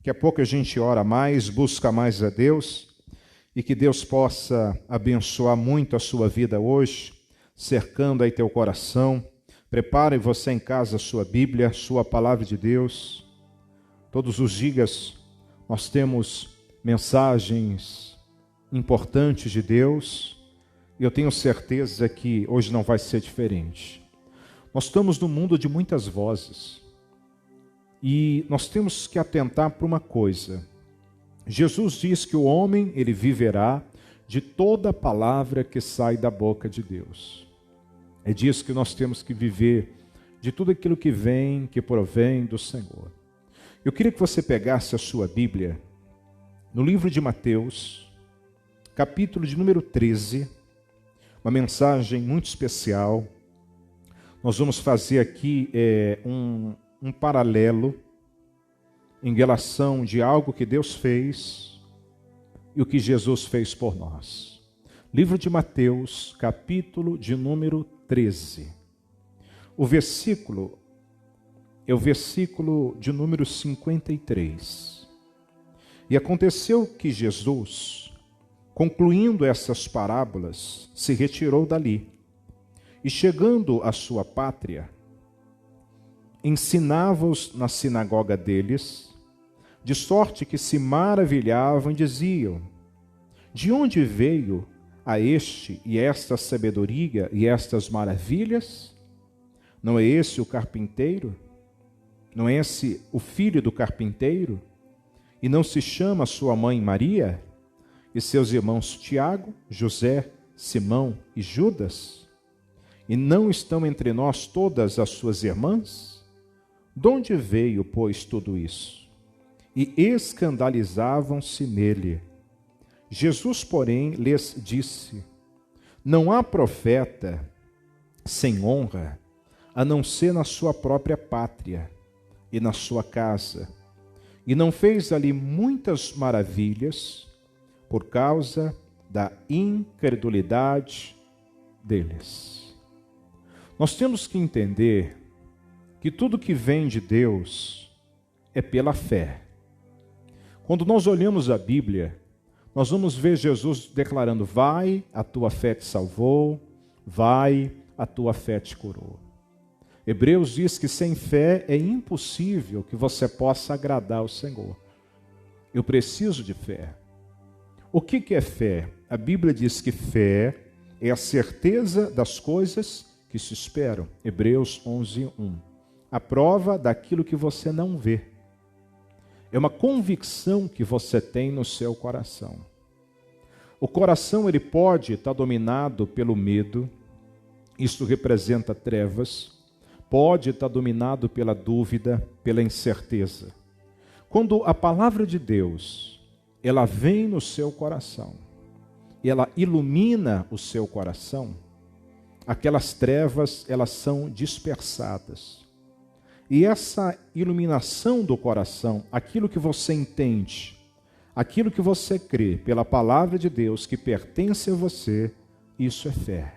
Daqui a pouco a gente ora mais, busca mais a Deus e que Deus possa abençoar muito a sua vida hoje, cercando aí teu coração. Prepare você em casa a sua Bíblia, sua palavra de Deus. Todos os dias nós temos mensagens importantes de Deus e eu tenho certeza que hoje não vai ser diferente. Nós estamos num mundo de muitas vozes e nós temos que atentar para uma coisa. Jesus diz que o homem, ele viverá de toda palavra que sai da boca de Deus. É disso que nós temos que viver, de tudo aquilo que vem, que provém do Senhor. Eu queria que você pegasse a sua Bíblia, no livro de Mateus, capítulo de número 13, uma mensagem muito especial. Nós vamos fazer aqui um paralelo em relação de algo que Deus fez e o que Jesus fez por nós. Livro de Mateus, capítulo de número 13. O versículo é o versículo de número 53. E aconteceu que Jesus, concluindo essas parábolas, se retirou dali. E chegando à sua pátria, ensinava-os na sinagoga deles, de sorte que se maravilhavam e diziam: de onde veio a este e esta sabedoria e estas maravilhas? Não é esse o carpinteiro? Não é esse o filho do carpinteiro? E não se chama sua mãe Maria? E seus irmãos Tiago, José, Simão e Judas? E não estão entre nós todas as suas irmãs? De onde veio, pois, tudo isso? E escandalizavam-se nele. Jesus, porém, lhes disse: não há profeta sem honra, a não ser na sua própria pátria e na sua casa. E não fez ali muitas maravilhas por causa da incredulidade deles. Nós temos que entender que tudo que vem de Deus é pela fé. Quando nós olhamos a Bíblia, nós vamos ver Jesus declarando: vai, a tua fé te salvou, vai, a tua fé te curou. Hebreus diz que sem fé é impossível que você possa agradar ao Senhor. Eu preciso de fé. O que é fé? A Bíblia diz que fé é a certeza das coisas que se esperam. Hebreus 11:1. A prova daquilo que você não vê. É uma convicção que você tem no seu coração. O coração, ele pode estar dominado pelo medo, isso representa trevas, pode estar dominado pela dúvida, pela incerteza. Quando a palavra de Deus, ela vem no seu coração, ela ilumina o seu coração, aquelas trevas, elas são dispersadas. E essa iluminação do coração, aquilo que você entende, aquilo que você crê pela palavra de Deus que pertence a você, isso é fé.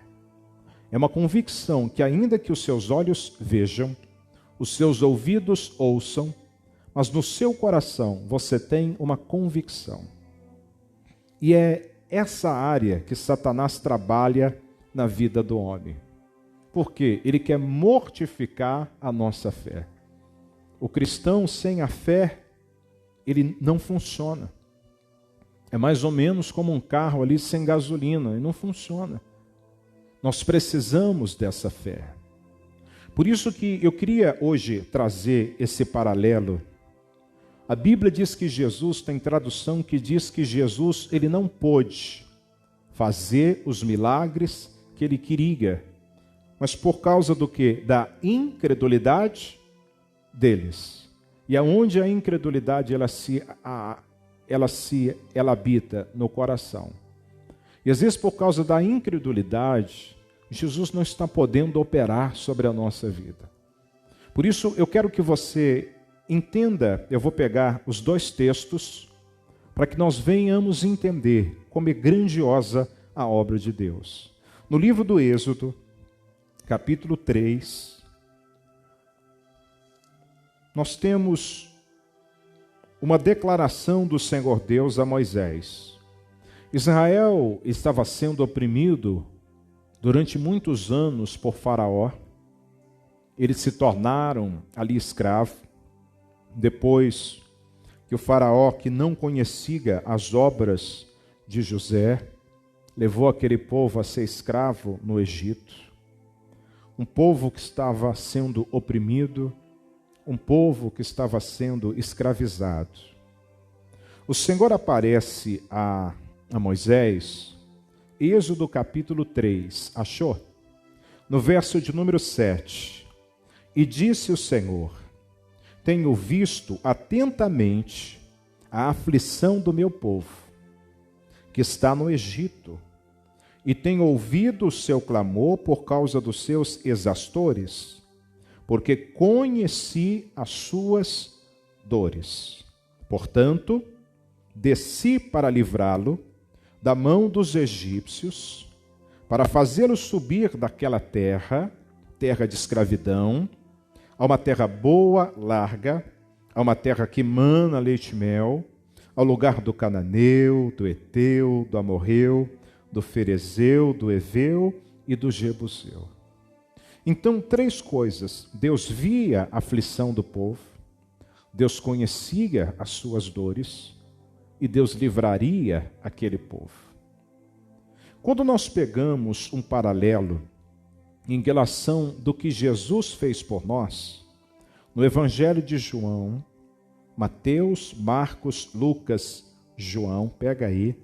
É uma convicção que ainda que os seus olhos vejam, os seus ouvidos ouçam, mas no seu coração você tem uma convicção. E é essa área que Satanás trabalha na vida do homem. Porque ele quer mortificar a nossa fé. O cristão sem a fé, ele não funciona. É mais ou menos como um carro ali sem gasolina, e não funciona. Nós precisamos dessa fé. Por isso que eu queria hoje trazer esse paralelo. A Bíblia diz que Jesus, tem tradução que diz que Jesus, ele não pôde fazer os milagres que ele queria. Mas por causa do quê? Da incredulidade deles. E aonde a incredulidade ela habita no coração. E às vezes por causa da incredulidade, Jesus não está podendo operar sobre a nossa vida. Por isso eu quero que você entenda, eu vou pegar os dois textos, para que nós venhamos entender como é grandiosa a obra de Deus. No livro do Êxodo, capítulo 3, nós temos uma declaração do Senhor Deus a Moisés. Israel estava sendo oprimido durante muitos anos por Faraó. Eles se tornaram ali escravos. Depois que o Faraó, que não conhecia as obras de José, levou aquele povo a ser escravo no Egito. Um povo que estava sendo oprimido, um povo que estava sendo escravizado. O Senhor aparece a Moisés, Êxodo capítulo 3, achou? No verso de número 7, e disse o Senhor: tenho visto atentamente a aflição do meu povo, que está no Egito, e tenho ouvido o seu clamor por causa dos seus exastores, porque conheci as suas dores. Portanto, desci para livrá-lo da mão dos egípcios, para fazê-lo subir daquela terra, terra de escravidão, a uma terra boa, larga, a uma terra que mana leite e mel, ao lugar do cananeu, do eteu, do amorreu, do ferezeu, do eveu e do jebuseu. Então, três coisas. Deus via a aflição do povo, Deus conhecia as suas dores e Deus livraria aquele povo. Quando nós pegamos um paralelo em relação do que Jesus fez por nós, no Evangelho de João, Mateus, Marcos, Lucas, João, pega aí,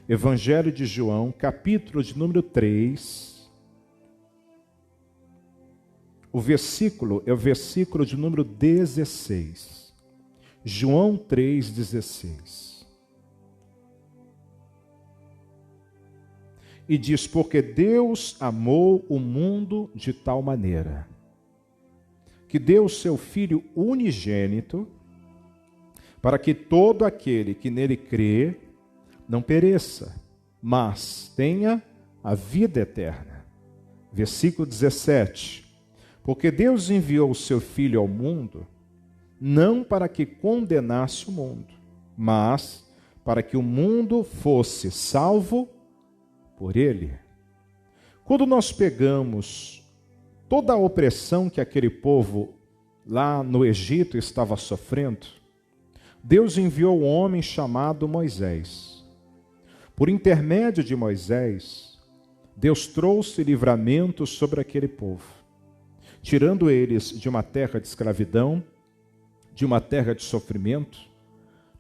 Evangelho de João, capítulo de número 3, o versículo é o versículo de número 16. João 3,16. E diz, porque Deus amou o mundo de tal maneira, que deu o seu Filho unigênito, para que todo aquele que nele crê, não pereça, mas tenha a vida eterna. Versículo 17. Porque Deus enviou o seu Filho ao mundo, não para que condenasse o mundo, mas para que o mundo fosse salvo por ele. Quando nós pegamos toda a opressão que aquele povo lá no Egito estava sofrendo, Deus enviou um homem chamado Moisés. Por intermédio de Moisés, Deus trouxe livramento sobre aquele povo, tirando eles de uma terra de escravidão, de uma terra de sofrimento,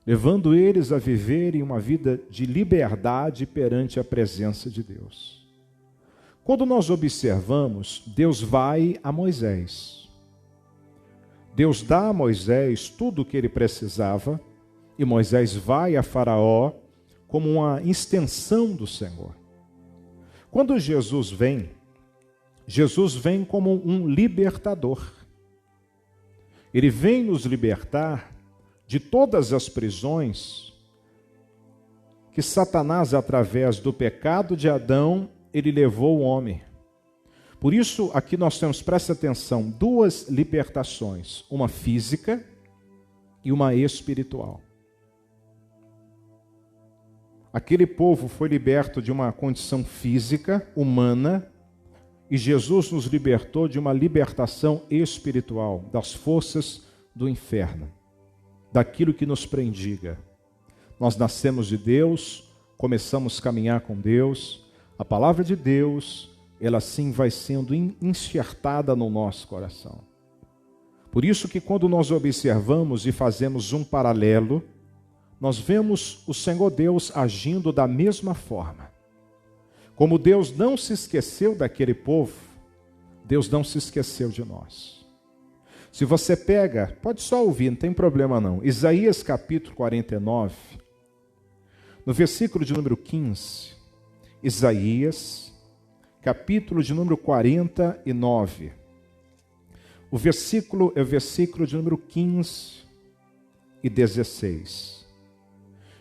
levando eles a viverem uma vida de liberdade perante a presença de Deus. Quando nós observamos, Deus vai a Moisés. Deus dá a Moisés tudo o que ele precisava, e Moisés vai a Faraó como uma extensão do Senhor. Quando Jesus vem como um libertador. Ele vem nos libertar de todas as prisões que Satanás, através do pecado de Adão, ele levou o homem. Por isso, aqui nós temos, presta atenção, duas libertações, uma física e uma espiritual. Aquele povo foi liberto de uma condição física, humana, e Jesus nos libertou de uma libertação espiritual, das forças do inferno, daquilo que nos prendiga. Nós nascemos de Deus, começamos a caminhar com Deus, a palavra de Deus, ela sim vai sendo enxertada no nosso coração. Por isso que quando nós observamos e fazemos um paralelo, nós vemos o Senhor Deus agindo da mesma forma. Como Deus não se esqueceu daquele povo, Deus não se esqueceu de nós. Se você pega, pode só ouvir, não tem problema não. Isaías capítulo 49, no versículo de número 15, Isaías capítulo de número 49. O versículo é o versículo de número 15 e 16.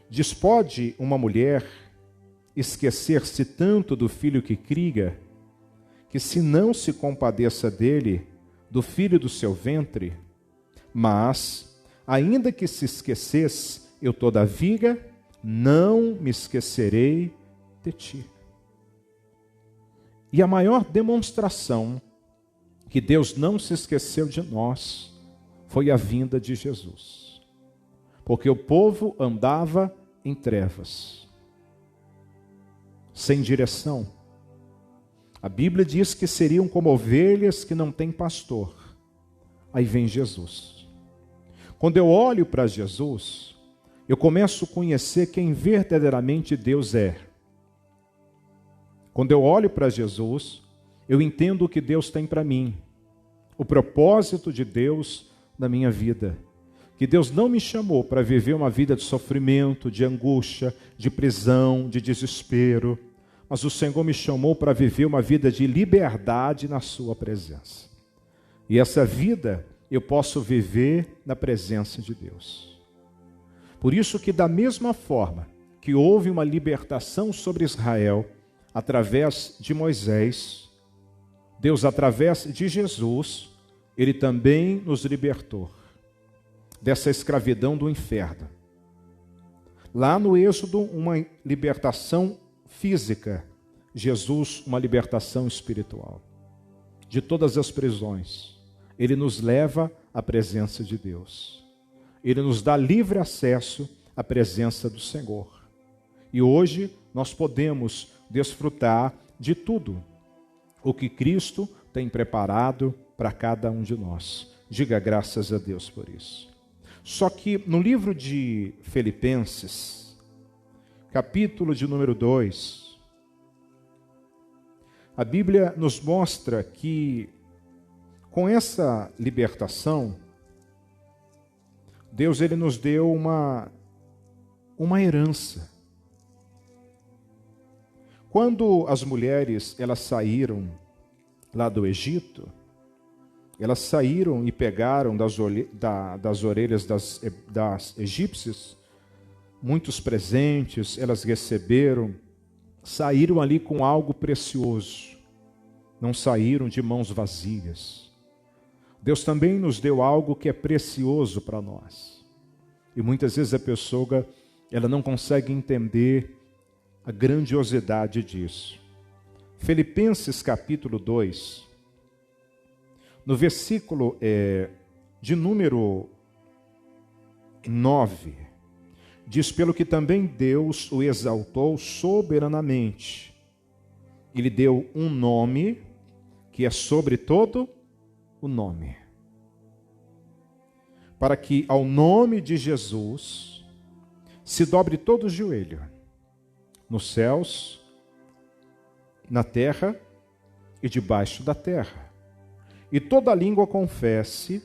Diz, pode uma mulher esquecer-se tanto do filho que cria, que se não se compadeça dele, do filho do seu ventre, mas ainda que se esquecesse, eu todavia não me esquecerei de ti. E a maior demonstração que Deus não se esqueceu de nós foi a vinda de Jesus. Porque o povo andava em trevas, sem direção. A Bíblia diz que seriam como ovelhas que não têm pastor. Aí vem Jesus. Quando eu olho para Jesus, eu começo a conhecer quem verdadeiramente Deus é. Quando eu olho para Jesus, eu entendo o que Deus tem para mim, o propósito de Deus na minha vida. Que Deus não me chamou para viver uma vida de sofrimento, de angústia, de prisão, de desespero, mas o Senhor me chamou para viver uma vida de liberdade na sua presença. E essa vida eu posso viver na presença de Deus. Por isso que da mesma forma que houve uma libertação sobre Israel através de Moisés, Deus através de Jesus, Ele também nos libertou dessa escravidão do inferno. Lá no Êxodo, uma libertação física, Jesus, uma libertação espiritual. De todas as prisões, Ele nos leva à presença de Deus. Ele nos dá livre acesso à presença do Senhor. E hoje nós podemos desfrutar de tudo o que Cristo tem preparado para cada um de nós. Diga graças a Deus por isso. Só que no livro de Filipenses, capítulo de número 2, a Bíblia nos mostra que com essa libertação, Deus ele nos deu uma herança. Quando as mulheres elas saíram lá do Egito, elas saíram e pegaram das orelhas das egípcias muitos presentes, elas receberam, saíram ali com algo precioso, não saíram de mãos vazias. Deus também nos deu algo que é precioso para nós. E muitas vezes a pessoa ela não consegue entender a grandiosidade disso. Filipenses capítulo 2, no versículo de número 9, diz: pelo que também Deus o exaltou soberanamente. Ele deu um nome que é sobre todo o nome, para que ao nome de Jesus se dobre todo o joelho, nos céus, na terra e debaixo da terra, e toda língua confesse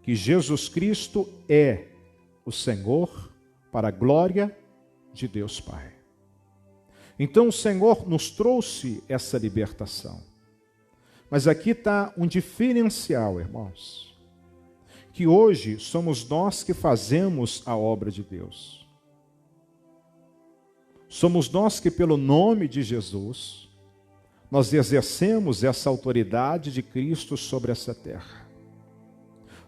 que Jesus Cristo é o Senhor, para a glória de Deus Pai. Então o Senhor nos trouxe essa libertação. Mas aqui está um diferencial, irmãos, que hoje somos nós que fazemos a obra de Deus. Somos nós que, pelo nome de Jesus, nós exercemos essa autoridade de Cristo sobre essa terra.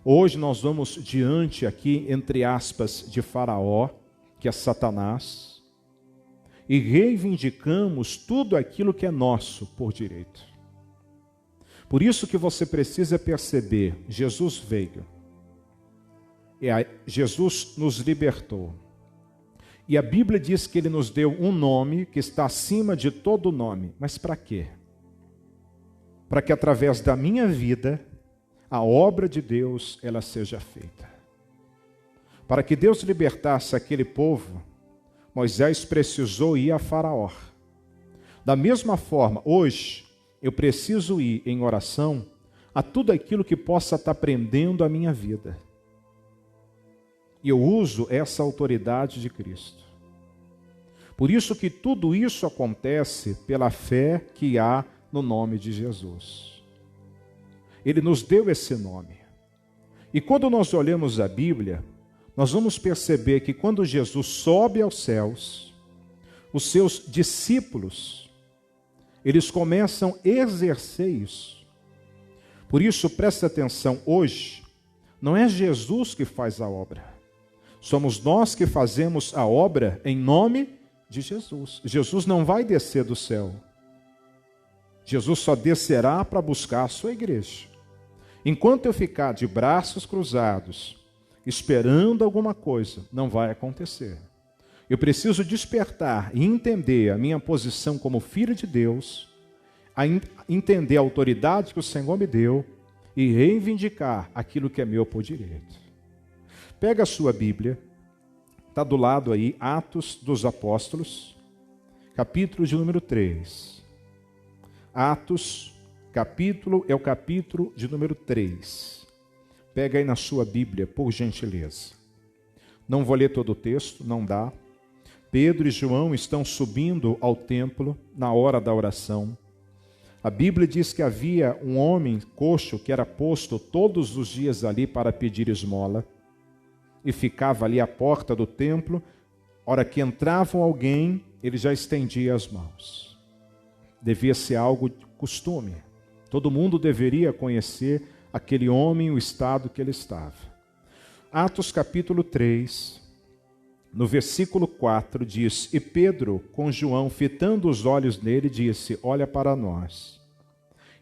Hoje nós vamos diante aqui, entre aspas, de Faraó, que é Satanás, e reivindicamos tudo aquilo que é nosso por direito. Por isso que você precisa perceber, Jesus veio, Jesus nos libertou. E a Bíblia diz que Ele nos deu um nome que está acima de todo nome. Mas para quê? Para que através da minha vida, a obra de Deus ela seja feita. Para que Deus libertasse aquele povo, Moisés precisou ir a Faraó. Da mesma forma, hoje, eu preciso ir em oração a tudo aquilo que possa estar prendendo a minha vida. E eu uso essa autoridade de Cristo. Por isso que tudo isso acontece pela fé que há no nome de Jesus. Ele nos deu esse nome. E quando nós olhamos a Bíblia, nós vamos perceber que quando Jesus sobe aos céus, os seus discípulos, eles começam a exercer isso. Por isso, presta atenção, hoje, Não é Jesus que faz a obra. Somos nós que fazemos a obra em nome de Jesus. Jesus não vai descer do céu. Jesus só descerá para buscar a sua igreja. Enquanto eu ficar de braços cruzados, esperando alguma coisa, não vai acontecer. Eu preciso despertar e entender a minha posição como filho de Deus, entender a autoridade que o Senhor me deu e reivindicar aquilo que é meu por direito. Pega a sua Bíblia, está do lado aí, Atos dos Apóstolos, capítulo de número 3. Atos, é o capítulo de número 3. Pega aí na sua Bíblia, por gentileza. Não vou ler todo o texto, não dá. Pedro e João estão subindo ao templo na hora da oração. A Bíblia diz que havia um homem coxo que era posto todos os dias ali para pedir esmola e ficava ali à porta do templo. Hora que entrava alguém, ele já estendia as mãos. Devia ser algo de costume. Todo mundo deveria conhecer aquele homem, o estado que ele estava. Atos capítulo 3, no versículo 4 diz: E Pedro, com João, fitando os olhos nele, disse: Olha para nós.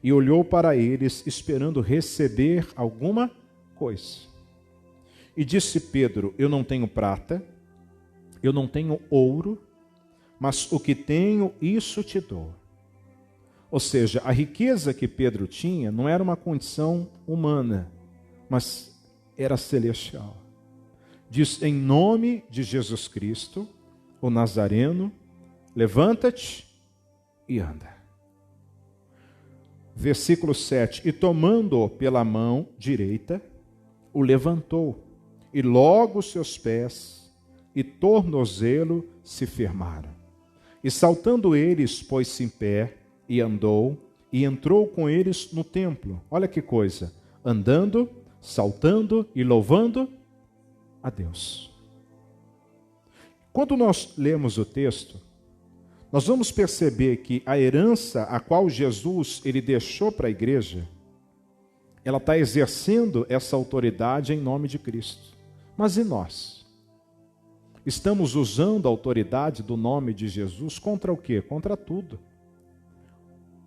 E olhou para eles, esperando receber alguma coisa. E disse Pedro: Eu não tenho prata, eu não tenho ouro, mas o que tenho, isso te dou. Ou seja, a riqueza que Pedro tinha não era uma condição humana, mas era celestial. Diz: em nome de Jesus Cristo, o Nazareno, levanta-te e anda. Versículo 7. E tomando-o pela mão direita, o levantou, e logo os seus pés e tornozelo se firmaram. E saltando eles, pôs-se em pé, e andou, e entrou com eles no templo. Olha que coisa, andando, saltando e louvando a Deus. Quando nós lemos o texto, nós vamos perceber que a herança a qual Jesus ele deixou para a igreja, ela está exercendo essa autoridade em nome de Cristo. Mas e nós? Estamos usando a autoridade do nome de Jesus contra o quê? Contra tudo.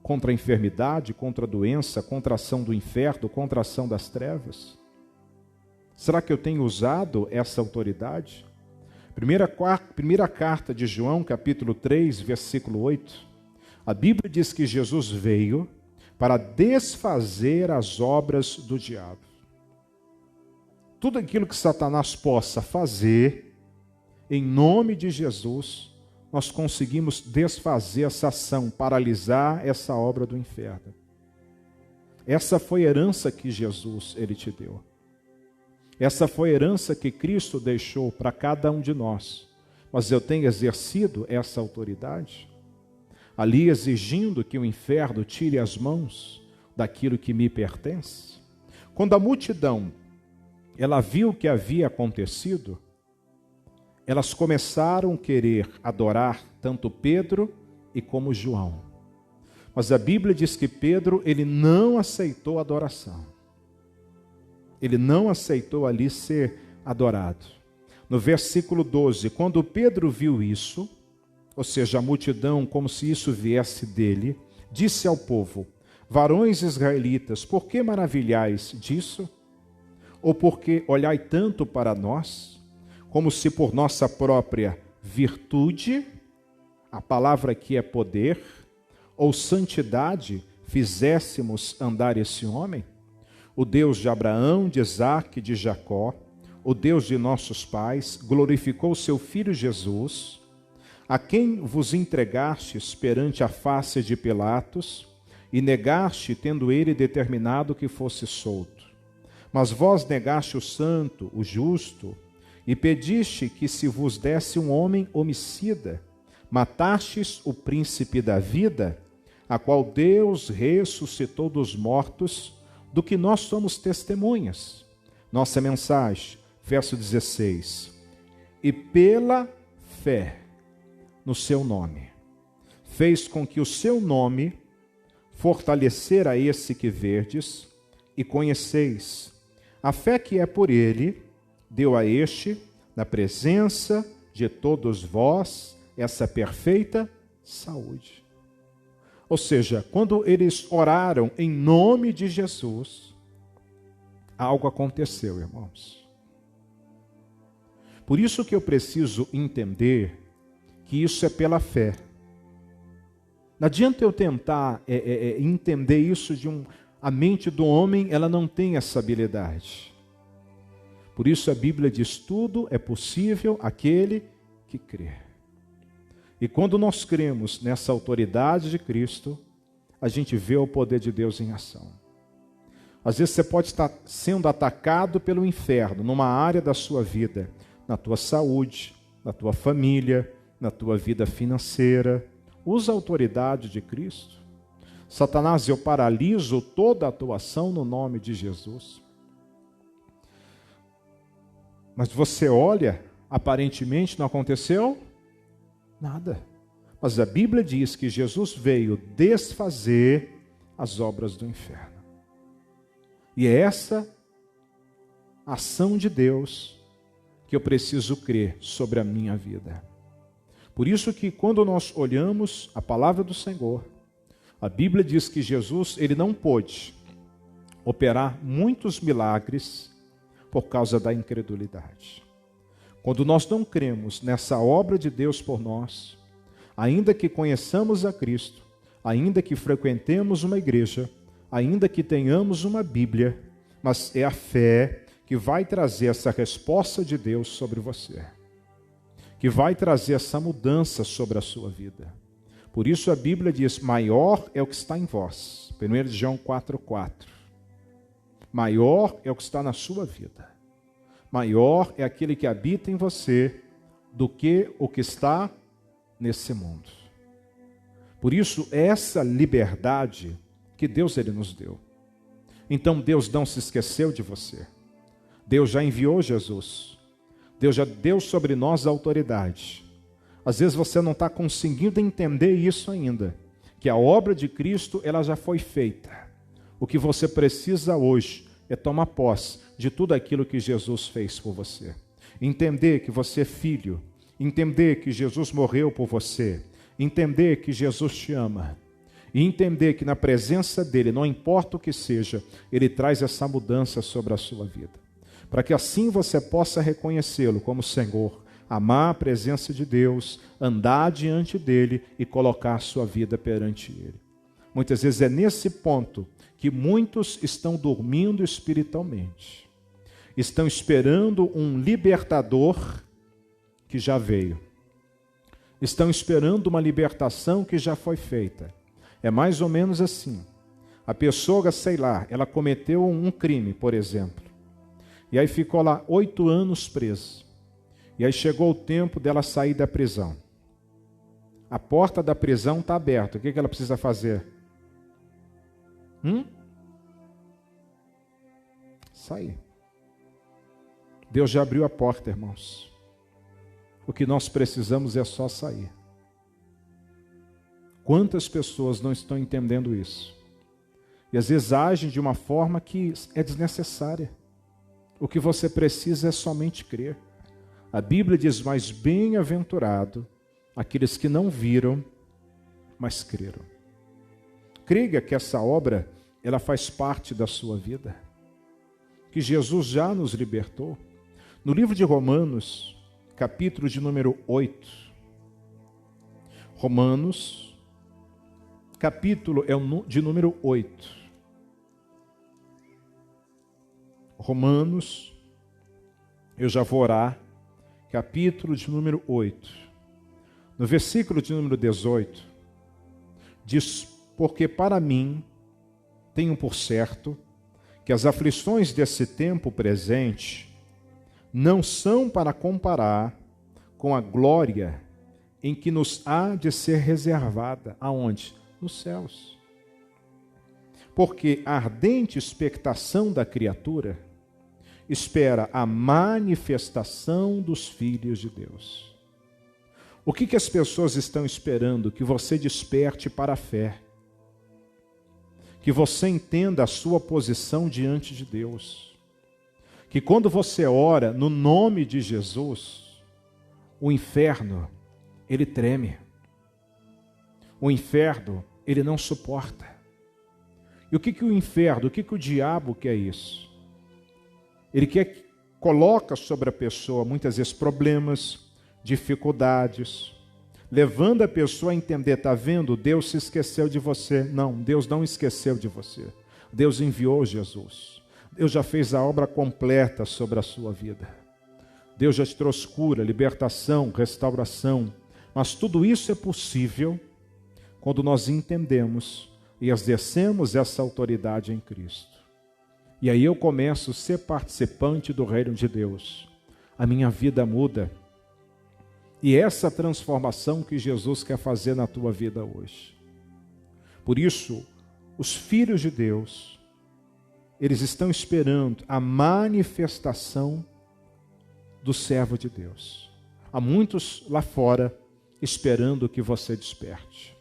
Contra a enfermidade, contra a doença, contra a ação do inferno, contra a ação das trevas. Será que eu tenho usado essa autoridade? Primeira carta de João, capítulo 3, versículo 8. A Bíblia diz que Jesus veio para desfazer as obras do diabo. Tudo aquilo que Satanás possa fazer, em nome de Jesus, nós conseguimos desfazer essa ação, paralisar essa obra do inferno. Essa foi a herança que Jesus ele te deu. Essa foi a herança que Cristo deixou para cada um de nós. Mas eu tenho exercido essa autoridade, ali exigindo que o inferno tire as mãos daquilo que me pertence. Quando a multidão ela viu o que havia acontecido, elas começaram a querer adorar tanto Pedro e como João. Mas a Bíblia diz que Pedro, ele não aceitou a adoração. Ele não aceitou ali ser adorado. No versículo 12, quando Pedro viu isso, ou seja, a multidão, como se isso viesse dele, disse ao povo: varões israelitas, por que maravilhais disso? Ou porque olhai tanto para nós, como se por nossa própria virtude, a palavra aqui é poder, ou santidade, fizéssemos andar esse homem? O Deus de Abraão, de Isaque e de Jacó, o Deus de nossos pais, glorificou seu Filho Jesus, a quem vos entregastes perante a face de Pilatos, e negaste, tendo ele determinado que fosse solto. Mas vós negaste o santo, o justo, e pediste que se vos desse um homem homicida. Matastes o príncipe da vida, a qual Deus ressuscitou dos mortos, do que nós somos testemunhas. Nossa mensagem, verso 16. E pela fé no seu nome, fez com que o seu nome fortalecera esse que verdes, e conheceis A fé que é por ele, deu a este, na presença de todos vós, essa perfeita saúde. Ou seja, quando eles oraram em nome de Jesus, algo aconteceu, irmãos. Por isso que eu preciso entender que isso é pela fé. Não adianta eu tentar entender isso a mente do homem, ela não tem essa habilidade. Por isso a Bíblia diz: tudo é possível àquele que crê. E quando nós cremos nessa autoridade de Cristo, a gente vê o poder de Deus em ação. Às vezes você pode estar sendo atacado pelo inferno numa área da sua vida, na tua saúde, na tua família, na tua vida financeira. Usa a autoridade de Cristo. Satanás, eu paraliso toda a atuação no nome de Jesus. Mas você olha, aparentemente não aconteceu nada. Mas a Bíblia diz que Jesus veio desfazer as obras do inferno. E é essa ação de Deus que eu preciso crer sobre a minha vida. Por isso que quando nós olhamos a palavra do Senhor, a Bíblia diz que Jesus, ele não pôde operar muitos milagres por causa da incredulidade. Quando nós não cremos nessa obra de Deus por nós, ainda que conheçamos a Cristo, ainda que frequentemos uma igreja, ainda que tenhamos uma Bíblia, mas é a fé que vai trazer essa resposta de Deus sobre você, que vai trazer essa mudança sobre a sua vida. Por isso a Bíblia diz: maior é o que está em vós. 1 João 4,4. Maior é o que está na sua vida. Maior é aquele que habita em você do que o que está nesse mundo. Por isso, essa liberdade que Deus ele nos deu. Então Deus não se esqueceu de você. Deus já enviou Jesus. Deus já deu sobre nós a autoridade. Às vezes você não está conseguindo entender isso ainda, que a obra de Cristo ela já foi feita. O que você precisa hoje é tomar posse de tudo aquilo que Jesus fez por você. Entender que você é filho, entender que Jesus morreu por você, entender que Jesus te ama, e entender que na presença dele, não importa o que seja, ele traz essa mudança sobre a sua vida. Para que assim você possa reconhecê-lo como Senhor, amar a presença de Deus, andar diante dele e colocar a sua vida perante ele. Muitas vezes é nesse ponto que muitos estão dormindo espiritualmente. Estão esperando um libertador que já veio. Estão esperando uma libertação que já foi feita. É mais ou menos assim. A pessoa, sei lá, ela cometeu um crime, por exemplo. E aí ficou lá 8 anos presa. E aí chegou o tempo dela sair da prisão. A porta da prisão está aberta. O que ela precisa fazer? Sair. Deus já abriu a porta, irmãos. O que nós precisamos é só sair. Quantas pessoas não estão entendendo isso? E às vezes agem de uma forma que é desnecessária. O que você precisa é somente crer. A Bíblia diz: mais bem-aventurado aqueles que não viram, mas creram. Creia que essa obra, ela faz parte da sua vida. Que Jesus já nos libertou. No livro de Romanos, capítulo de número 8. Romanos, capítulo de número 8. Romanos, eu já vou orar, capítulo de número 8. No versículo de número 18, diz: porque para mim tenho por certo que as aflições desse tempo presente não são para comparar com a glória em que nos há de ser reservada. Aonde? Nos céus. Porque a ardente expectação da criatura espera a manifestação dos filhos de Deus. O que as pessoas estão esperando? Que você desperte para a fé. Que você entenda a sua posição diante de Deus. que quando você ora no nome de Jesus, o inferno, ele treme. O inferno, ele não suporta. E o que o inferno, o que o diabo quer isso? Ele coloca sobre a pessoa muitas vezes problemas, dificuldades, levando a pessoa a entender, está vendo? Deus se esqueceu de você. Não, Deus não esqueceu de você. Deus enviou Jesus. Deus já fez a obra completa sobre a sua vida. Deus já te trouxe cura, libertação, restauração. Mas tudo isso é possível quando nós entendemos e exercemos essa autoridade em Cristo. E aí eu começo a ser participante do reino de Deus. A minha vida muda. E essa transformação que Jesus quer fazer na tua vida hoje. Por isso, os filhos de Deus, eles estão esperando a manifestação do servo de Deus. Há muitos lá fora esperando que você desperte.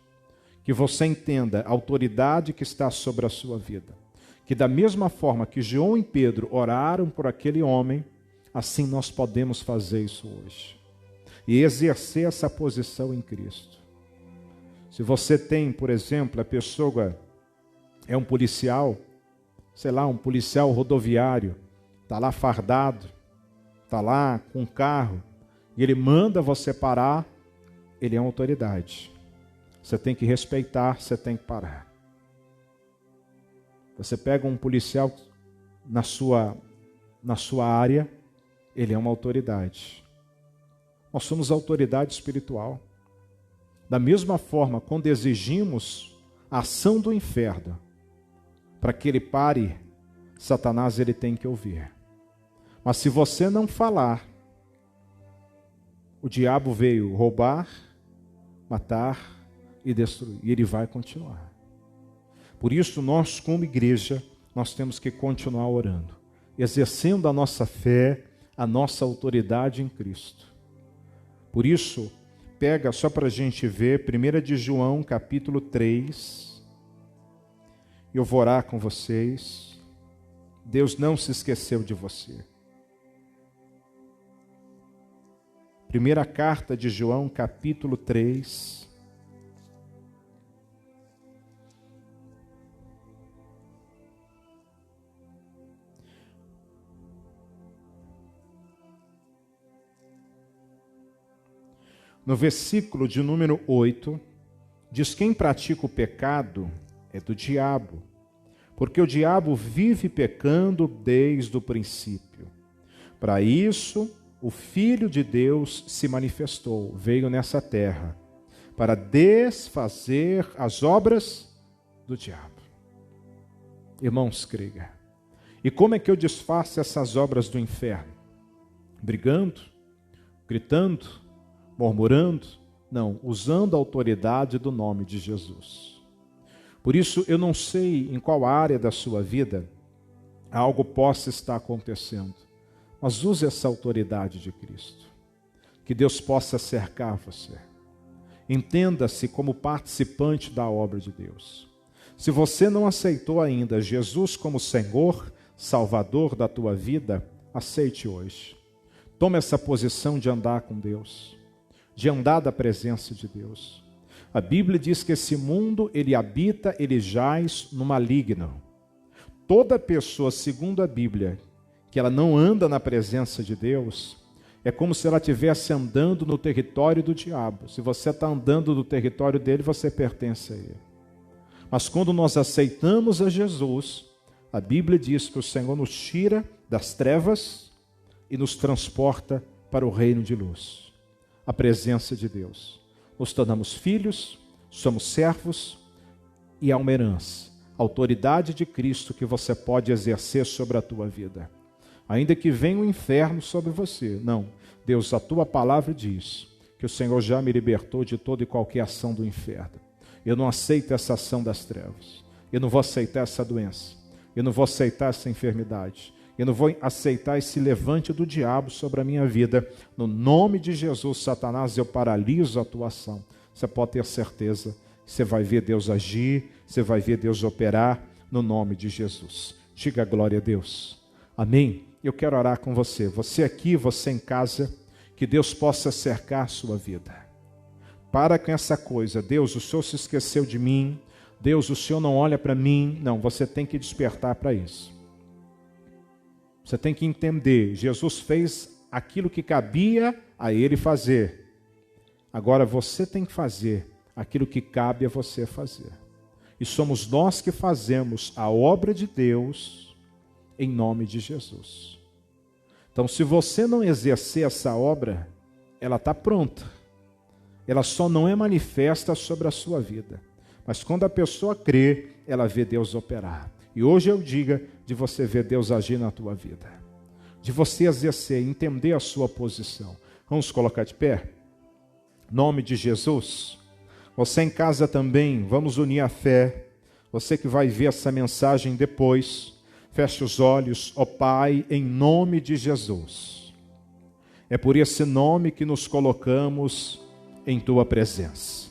Que você entenda a autoridade que está sobre a sua vida. Que da mesma forma que João e Pedro oraram por aquele homem, assim nós podemos fazer isso hoje. E exercer essa posição em Cristo. Se você tem, por exemplo, a pessoa é um policial, sei lá, um policial rodoviário, está lá fardado, está lá com um carro, e ele manda você parar, ele é uma autoridade. Você tem que respeitar, você tem que parar. Você pega um policial na sua área, ele é uma autoridade. Nós somos autoridade espiritual. Da mesma forma, quando exigimos a ação do inferno, para que ele pare, Satanás ele tem que ouvir. Mas se você não falar, o diabo veio roubar, matar e destruir. E ele vai continuar. Por isso, nós como igreja, nós temos que continuar orando, exercendo a nossa fé, a nossa autoridade em Cristo. Por isso, pega só para a gente ver, 1 de João, capítulo 3. Eu vou orar com vocês. Deus não se esqueceu de você. Primeira carta de João, capítulo 3. No versículo de número 8, diz: quem pratica o pecado é do diabo, porque o diabo vive pecando desde o princípio. Para isso, o Filho de Deus se manifestou, veio nessa terra, para desfazer as obras do diabo. Irmãos, creia. E como é que eu desfaço essas obras do inferno? Brigando? Gritando? Murmurando? Não, usando a autoridade do nome de Jesus. Por isso, eu não sei em qual área da sua vida algo possa estar acontecendo, mas use essa autoridade de Cristo. Que Deus possa cercar você. Entenda-se como participante da obra de Deus. Se você não aceitou ainda Jesus como Senhor, Salvador da tua vida, aceite hoje. Tome essa posição de andar com Deus, de andar da presença de Deus. A Bíblia diz que esse mundo, ele habita, ele jaz no maligno. Toda pessoa, segundo a Bíblia, que ela não anda na presença de Deus, é como se ela estivesse andando no território do diabo. Se você está andando no território dele, você pertence a ele. Mas quando nós aceitamos a Jesus, a Bíblia diz que o Senhor nos tira das trevas e nos transporta para o reino de luz. A presença de Deus. Nos tornamos filhos, somos servos e há uma herança, a autoridade de Cristo que você pode exercer sobre a tua vida. Ainda que venha o inferno sobre você, não. Deus, a tua palavra diz que o Senhor já me libertou de toda e qualquer ação do inferno. Eu não aceito essa ação das trevas. Eu não vou aceitar essa doença. Eu não vou aceitar essa enfermidade. Eu não vou aceitar esse levante do diabo sobre a minha vida. No nome de Jesus, Satanás, eu paraliso a tua ação. Você pode ter certeza. Você vai ver Deus agir. Você vai ver Deus operar no nome de Jesus. Diga glória a Deus. Amém. eu quero orar com você. Você aqui, você em casa, que Deus possa cercar a sua vida. Para com essa coisa. Deus, o Senhor se esqueceu de mim. Deus, o Senhor não olha para mim. Não, você tem que despertar para isso. Você tem que entender. Jesus fez aquilo que cabia a Ele fazer. Agora você tem que fazer aquilo que cabe a você fazer. E somos nós que fazemos a obra de Deus em nome de Jesus. Então, se você não exercer essa obra, ela está pronta. Ela só não é manifesta sobre a sua vida. Mas quando a pessoa crê, ela vê Deus operar. E hoje eu digo de você ver Deus agir na tua vida. De você exercer, entender a sua posição. Vamos colocar de pé? Em nome de Jesus. Você em casa também, vamos unir a fé. Você que vai ver essa mensagem depois, feche os olhos. Ó Pai, em nome de Jesus. É por esse nome que nos colocamos em Tua presença.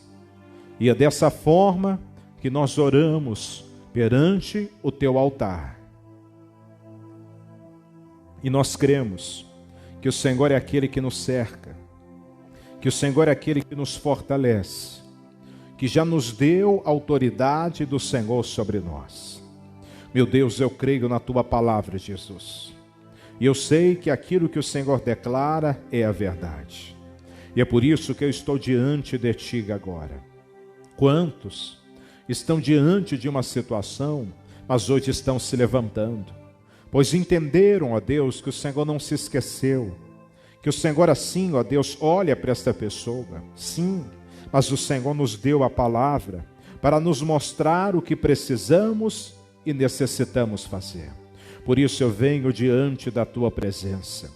E é dessa forma que nós oramos perante o Teu altar. E nós cremos que o Senhor é aquele que nos cerca, que o Senhor é aquele que nos fortalece, que já nos deu autoridade do Senhor sobre nós. Meu Deus, eu creio na Tua palavra, Jesus. E eu sei que aquilo que o Senhor declara é a verdade. E é por isso que eu estou diante de Ti agora. Quantos estão diante de uma situação, mas hoje estão se levantando? Pois entenderam, ó Deus, que o Senhor não se esqueceu. Que o Senhor assim, ó Deus, olha para esta pessoa. Sim, mas o Senhor nos deu a palavra para nos mostrar o que precisamos e necessitamos fazer. Por isso eu venho diante da Tua presença.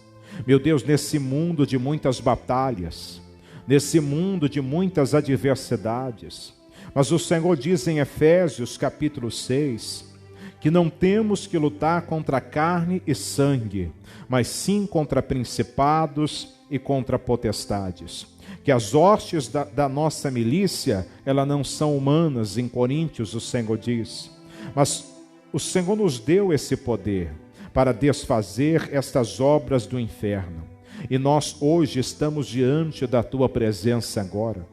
Meu Deus, nesse mundo de muitas batalhas, nesse mundo de muitas adversidades, mas o Senhor diz em Efésios capítulo 6, que não temos que lutar contra carne e sangue, mas sim contra principados e contra potestades. Que as hostes da nossa milícia, elas não são humanas, em Coríntios o Senhor diz, mas o Senhor nos deu esse poder para desfazer estas obras do inferno. E nós hoje estamos diante da Tua presença agora,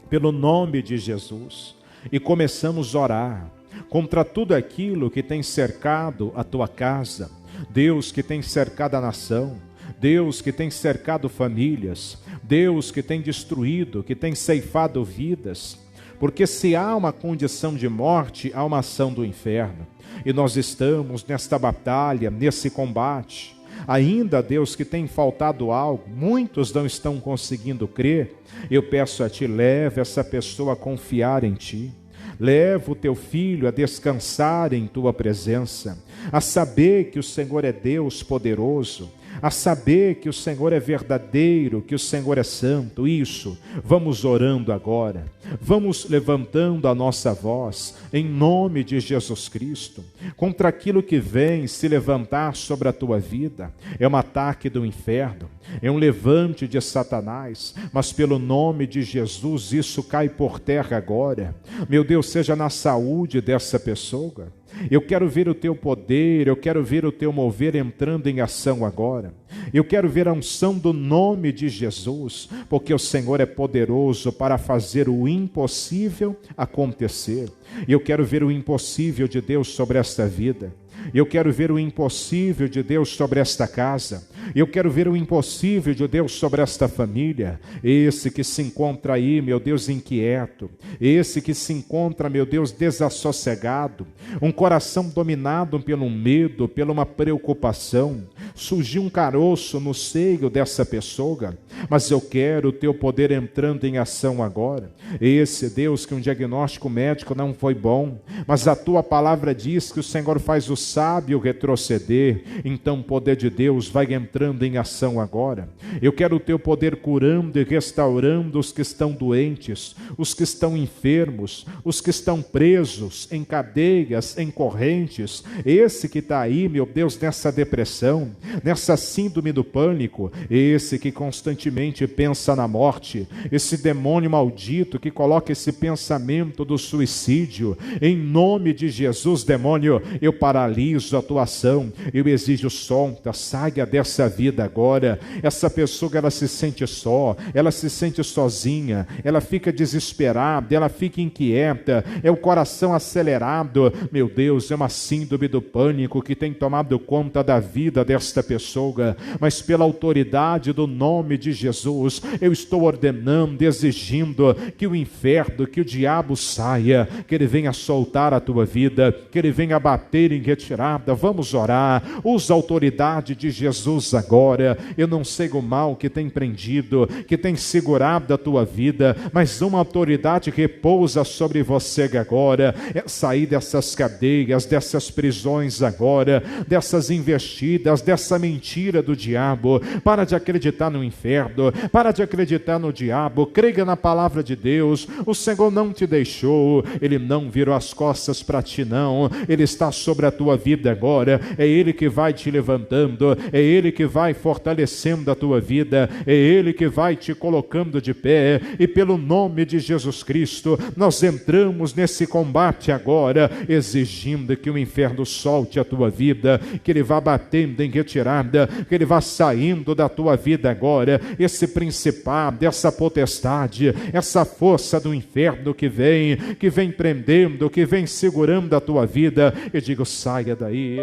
pelo nome de Jesus, e começamos a orar contra tudo aquilo que tem cercado a Tua casa. Deus, que tem cercado a nação. Deus, que tem cercado famílias. Deus, que tem destruído, que tem ceifado vidas. Porque se há uma condição de morte, há uma ação do inferno. E nós estamos nesta batalha, nesse combate. Ainda, Deus, que tem faltado algo, muitos não estão conseguindo crer. Eu peço a Ti, leve essa pessoa a confiar em Ti. Leva o Teu filho a descansar em Tua presença, a saber que o Senhor é Deus poderoso, a saber que o Senhor é verdadeiro, que o Senhor é santo. Isso, vamos orando agora, vamos levantando a nossa voz, em nome de Jesus Cristo, contra aquilo que vem se levantar sobre a tua vida. É um ataque do inferno, é um levante de Satanás, mas pelo nome de Jesus, isso cai por terra agora. Meu Deus, seja na saúde dessa pessoa. Eu quero ver o Teu poder, eu quero ver o Teu mover entrando em ação agora. Eu quero ver a unção do nome de Jesus, porque o Senhor é poderoso para fazer o impossível acontecer. Eu quero ver o impossível de Deus sobre esta vida. Eu quero ver o impossível de Deus sobre esta casa. Eu quero ver o impossível de Deus sobre esta família. Esse que se encontra aí, meu Deus, inquieto. Esse que se encontra, meu Deus, desassossegado. Um coração dominado pelo medo, pela uma preocupação. Surgiu um caroço no seio dessa pessoa. Mas eu quero o Teu poder entrando em ação agora. Esse Deus que um diagnóstico médico não foi bom, mas a Tua palavra diz que o Senhor faz o sábio retroceder. Então o poder de Deus vai entrando em ação agora. Eu quero o Teu poder curando e restaurando os que estão doentes, os que estão enfermos, os que estão presos em cadeias, em correntes. Esse que está aí, meu Deus, nessa depressão, nessa síndrome do pânico, esse que constantemente pensa na morte, esse demônio maldito que coloca esse pensamento do suicídio, em nome de Jesus, demônio, eu paraliso autorizo a tua ação, eu exijo solta, saia dessa vida agora. Essa pessoa, ela se sente só, ela se sente sozinha, ela fica desesperada, ela fica inquieta, é o coração acelerado. Meu Deus, é uma síndrome do pânico que tem tomado conta da vida desta pessoa, mas pela autoridade do nome de Jesus, eu estou ordenando, exigindo que o inferno, que o diabo saia, que ele venha soltar a tua vida, que ele venha bater em retirada. Vamos orar, usa a autoridade de Jesus agora. Eu não sei o mal que tem prendido, que tem segurado a tua vida, mas uma autoridade repousa sobre você agora, é sair dessas cadeias, dessas prisões agora, dessas investidas, dessa mentira do diabo. Para de acreditar no inferno, para de acreditar no diabo, creia na palavra de Deus. O Senhor não te deixou, Ele não virou as costas para ti não, Ele está sobre a tua vida agora, é Ele que vai te levantando, é Ele que vai fortalecendo a tua vida, é Ele que vai te colocando de pé, e pelo nome de Jesus Cristo, nós entramos nesse combate agora, exigindo que o inferno solte a tua vida, que ele vá batendo em retirada, que ele vá saindo da tua vida agora, esse principado, essa potestade, essa força do inferno que vem prendendo, que vem segurando a tua vida, eu digo, saia daí.